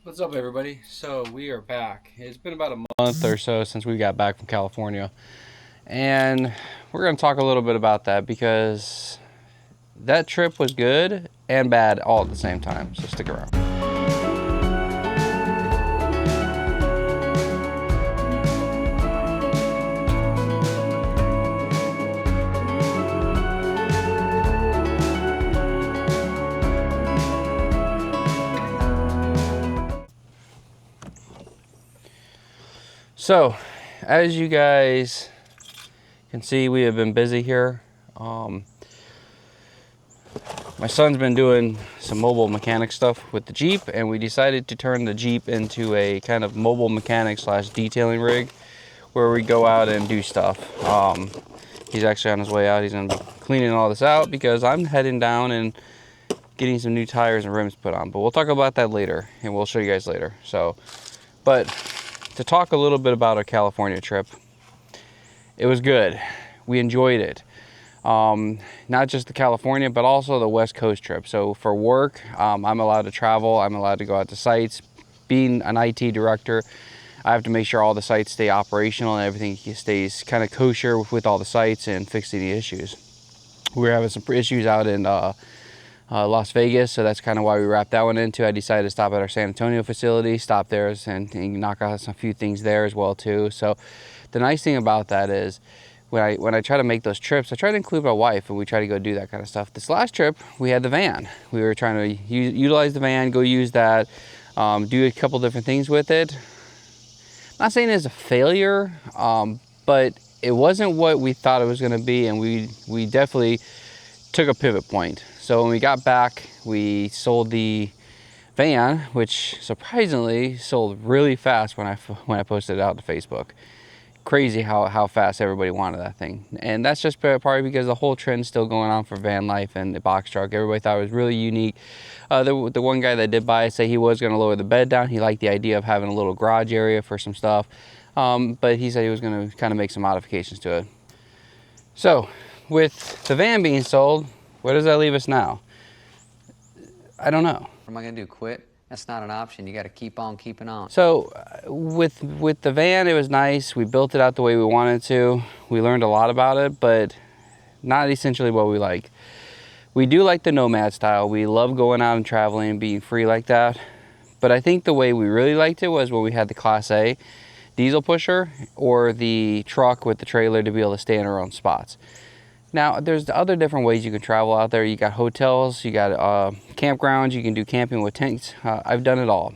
What's up, everybody? So we are back. It's been about a month or so since we got back from California, and we're going to talk a little bit about that because that trip was good and bad all at the same time. So stick around. So, as you guys can see, we have been busy here. My son's been doing some mobile mechanic stuff with the Jeep, and we decided to turn the Jeep into a kind of mobile mechanic slash detailing rig where we go out and do stuff. He's actually on his way out. He's gonna be cleaning all this out because I'm heading down and getting some new tires and rims put on, but we'll talk about that later and we'll show you guys later. But to talk a little bit about our California trip, it was good. We enjoyed it. Not just the California, but also the West Coast trip. So for work, I'm allowed to travel. I'm allowed to go out to sites. Being an IT director, I have to make sure all the sites stay operational and everything stays kind of kosher with all the sites and fixing the issues. We were having some issues out in Las Vegas, so that's kind of why we wrapped that one into. I decided to stop at our San Antonio facility, stop there and knock out some few things there as well too. So the nice thing about that is when I try to make those trips, I try to include my wife and we try to go do that kind of stuff. This last trip, we had the van. We were trying to utilize the van, go use that, do a couple different things with it. I'm not saying it's a failure, but it wasn't what we thought it was going to be, and we definitely took a pivot point. So when we got back, we sold the van, which surprisingly sold really fast when I posted it out to Facebook. Crazy how fast everybody wanted that thing. And that's just probably because the whole trend's still going on for van life and the box truck. Everybody thought it was really unique. The one guy that did buy it said he was going to lower the bed down. He liked the idea of having a little garage area for some stuff. But he said he was going to kind of make some modifications to it. So with the van being sold, where does that leave us now? I don't know. What am I going to do, quit? That's not an option. You got to keep on keeping on. So with the van, it was nice. We built it out the way we wanted to. We learned a lot about it, but not essentially what we like. We do like the nomad style. We love going out and traveling and being free like that. But I think the way we really liked it was when we had the Class A diesel pusher or the truck with the trailer to be able to stay in our own spots. Now, there's other different ways you can travel out there. You got hotels, you got campgrounds, you can do camping with tents. I've done it all.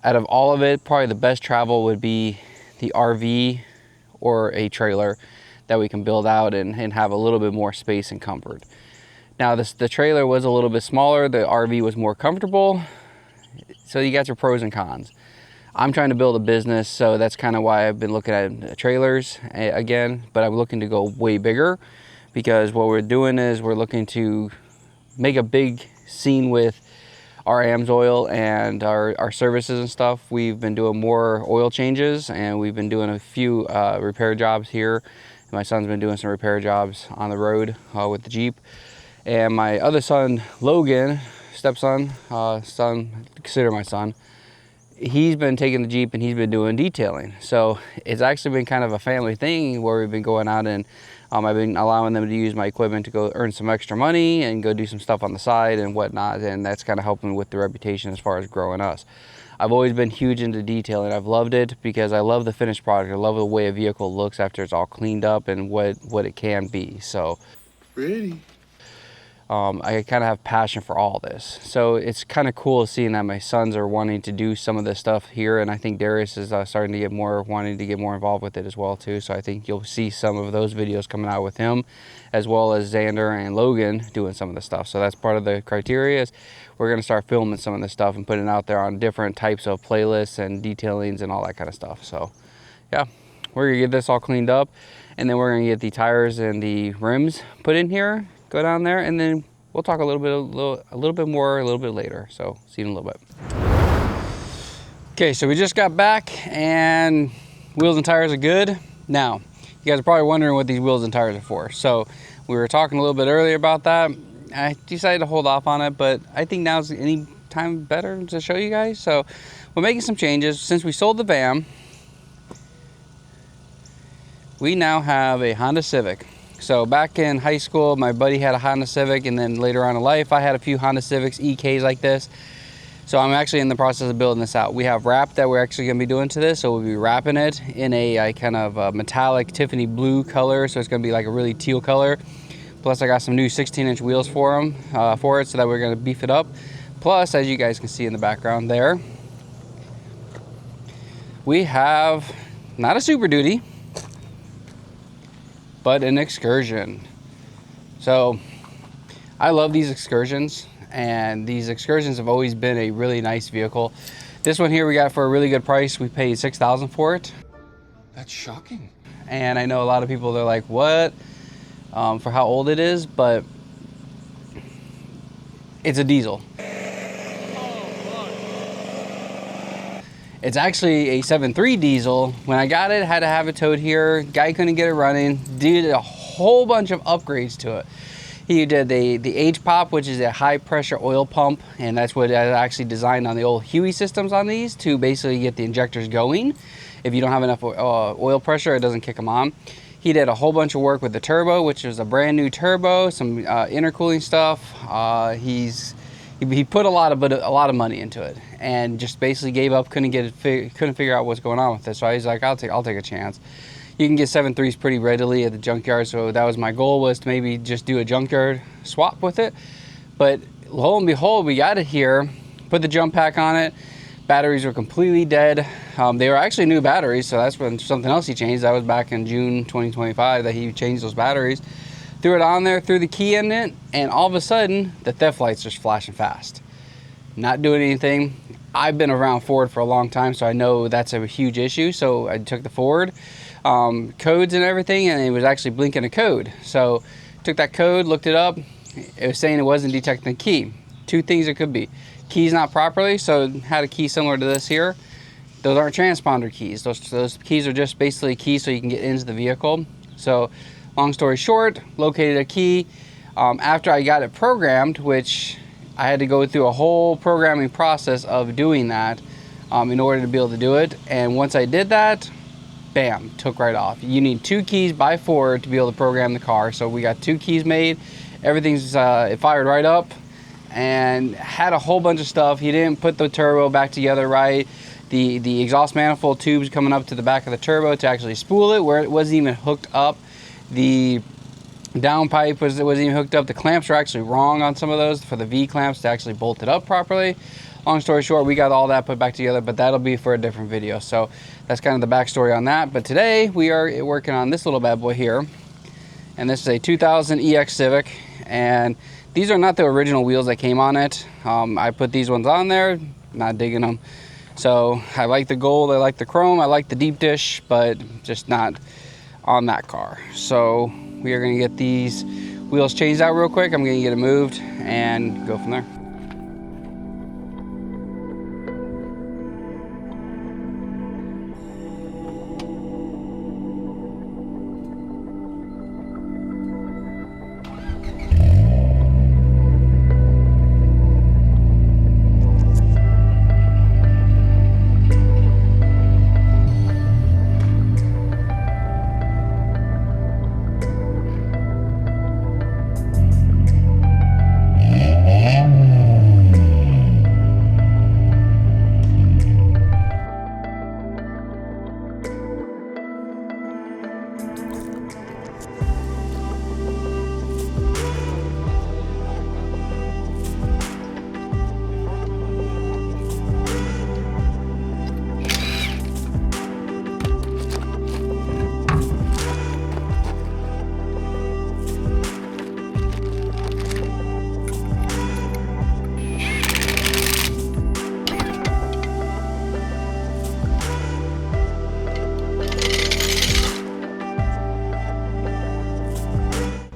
Out of all of it, probably the best travel would be the RV or a trailer that we can build out and have a little bit more space and comfort. Now, the trailer was a little bit smaller, the RV was more comfortable, so you got your pros and cons. I'm trying to build a business, so that's kind of why I've been looking at trailers again, but I'm looking to go way bigger because what we're doing is we're looking to make a big scene with our AMSOIL and our services and stuff. We've been doing more oil changes and we've been doing a few repair jobs here. My son's been doing some repair jobs on the road with the Jeep. And my other son, Logan, stepson, consider my son, he's been taking the Jeep and he's been doing detailing. So it's actually been kind of a family thing where we've been going out and I've been allowing them to use my equipment to go earn some extra money and go do some stuff on the side and whatnot. And that's kind of helping with the reputation as far as growing us. I've always been huge into detailing. I've loved it because I love the finished product. I love the way a vehicle looks after it's all cleaned up and what it can be. So Pretty. I kind of have passion for all this. So it's kind of cool seeing that my sons are wanting to do some of this stuff here. And I think Darius is starting to wanting to get more involved with it as well too. So I think you'll see some of those videos coming out with him, as well as Xander and Logan doing some of the stuff. So that's part of the criteria is we're going to start filming some of this stuff and putting it out there on different types of playlists and detailings and all that kind of stuff. So yeah, we're going to get this all cleaned up and then we're going to get the tires and the rims put in here. Go down there and then we'll talk a little bit more a little bit later. So see you in a little bit. Okay, so we just got back and wheels and tires are good. Now, you guys are probably wondering what these wheels and tires are for. So we were talking a little bit earlier about that. I decided to hold off on it, but I think now's any time better to show you guys. So we're making some changes. Since we sold the van, we now have a Honda Civic. So back in high school, my buddy had a Honda Civic, and then later on in life, I had a few Honda Civics EKs like this. So I'm actually in the process of building this out. We have wrap that we're actually gonna be doing to this. So we'll be wrapping it in a kind of metallic Tiffany blue color. So it's gonna be like a really teal color. Plus I got some new 16-inch wheels for it, so that we're gonna beef it up. Plus, as you guys can see in the background there, we have not a Super Duty, but an Excursion. So I love these Excursions, and these Excursions have always been a really nice vehicle. This one here we got for a really good price. We paid $6,000 for it. That's shocking. And I know a lot of people, they're like, what? For how old it is, but it's a diesel. It's actually a 7.3 diesel. When I got it, had to have it towed here. Guy couldn't get it running. Did a whole bunch of upgrades to it. He did the H-pop, which is a high pressure oil pump, and that's what I actually designed on the old Huey systems on these to basically get the injectors going. If you don't have enough oil pressure, it doesn't kick them on. He did a whole bunch of work with the turbo, which is a brand new turbo, some intercooling stuff. He put a lot of money into it, and just basically gave up. Couldn't figure out what's going on with it. So he's like, I'll take a chance. You can get 7.3s pretty readily at the junkyard, so that was my goal, was to maybe just do a junkyard swap with it. But lo and behold, we got it here, put the jump pack on it. Batteries were completely dead. They were actually new batteries, so that's when something else he changed. That was back in June 2025 that he changed those batteries. Threw it on there, threw the key in it, and all of a sudden, the theft lights just flashing fast. Not doing anything. I've been around Ford for a long time, so I know that's a huge issue. So I took the Ford codes and everything, and it was actually blinking a code. So took that code, looked it up. It was saying it wasn't detecting the key. Two things it could be. Keys not properly, so had a key similar to this here. Those aren't transponder keys. Those keys are just basically keys so you can get into the vehicle. So long story short, located a key. After I got it programmed, which I had to go through a whole programming process of doing that in order to be able to do it. And once I did that, bam, took right off. You need 2 keys by Ford to be able to program the car. So we got 2 keys made. Everything's it fired right up, and had a whole bunch of stuff. He didn't put the turbo back together right. The exhaust manifold tubes coming up to the back of the turbo to actually spool it, where it wasn't even hooked up. The downpipe wasn't even hooked up. The clamps were actually wrong on some of those for the V clamps to actually bolt it up properly. Long story short, we got all that put back together, but that'll be for a different video. So that's kind of the backstory on that. But today we are working on this little bad boy here, and this is a 2000 EX Civic, and these are not the original wheels that came on it. I put these ones on there, not digging them. So I like the gold, I like the chrome, I like the deep dish, but just not on that car. So we are gonna get these wheels changed out real quick. I'm gonna get it moved and go from there.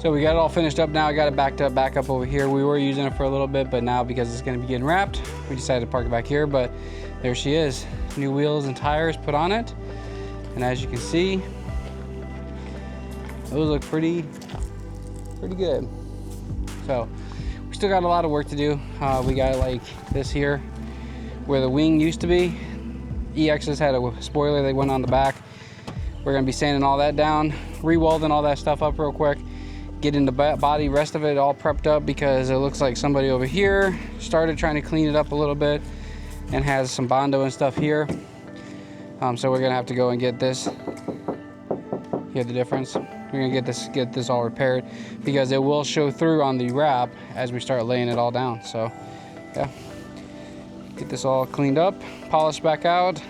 So we got it all finished up now. I got it back up over here. We were using it for a little bit, but now because it's gonna be getting wrapped, we decided to park it back here, but there she is. New wheels and tires put on it. And as you can see, those look pretty good. So we're still got a lot of work to do. We got like this here where the wing used to be. EXs had a spoiler that went on the back. We're gonna be sanding all that down, re-welding all that stuff up real quick, getting the body, rest of it all prepped up, because it looks like somebody over here started trying to clean it up a little bit and has some Bondo and stuff here. So we're gonna have to go and get this. Hear the difference? We're gonna get this all repaired, because it will show through on the wrap as we start laying it all down. So yeah, get this all cleaned up, polished back out.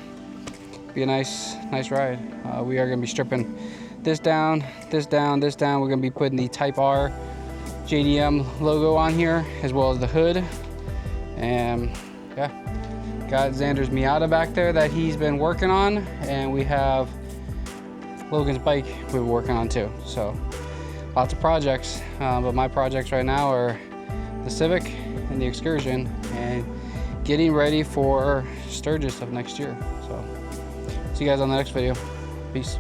Be a nice ride. We are gonna be stripping this down, this down, this down. We're gonna be putting the Type R JDM logo on here, as well as the hood. And yeah, got Xander's Miata back there that he's been working on, and we have Logan's bike we've been working on too. So lots of projects, but my projects right now are the Civic and the Excursion, and getting ready for Sturgis of next year. So see you guys on the next video. Peace.